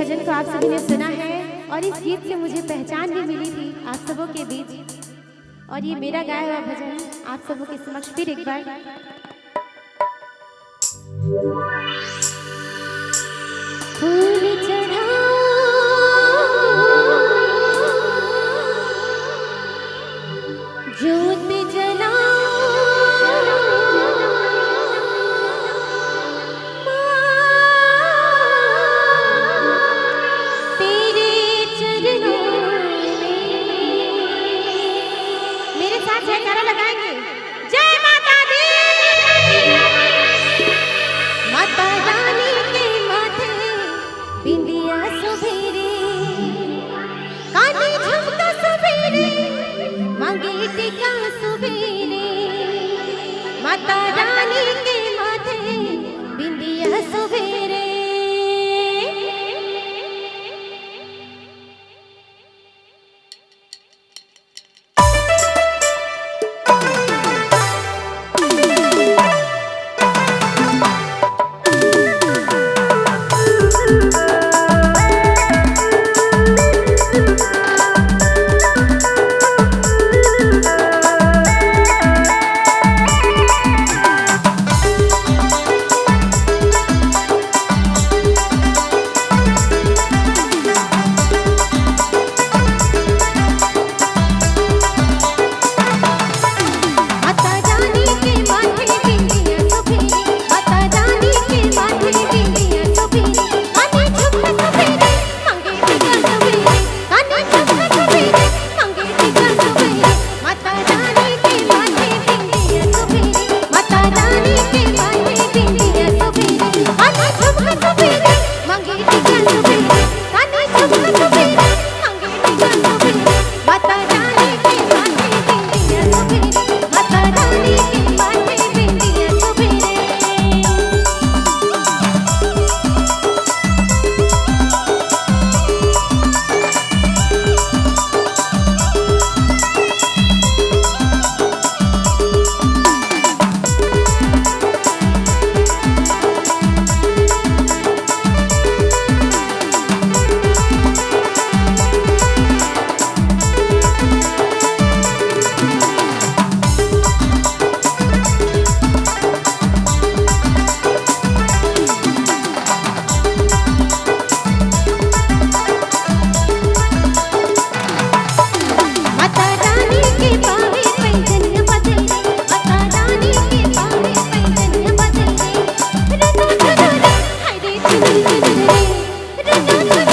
भजन को आप सभी ने सुना है और इस गीत से मुझे पहचान भी मिली थी आप सबों के बीच। और ये मेरा गाया हुआ भजन आप सबों के समक्ष फिर एक बार। फूल चढ़ा ज्योत जला तेरे चरणों में। मेरे साथ जयकारा लगाएंगे। जय माता दी। माता रानी के माथे बिंदिया सुबेरे, कानी झुमका सुबेरे, मांगे टीका सुबेरे। माता रानी के माथे बिंदिया सुबेरे। Run, run, run, run, run.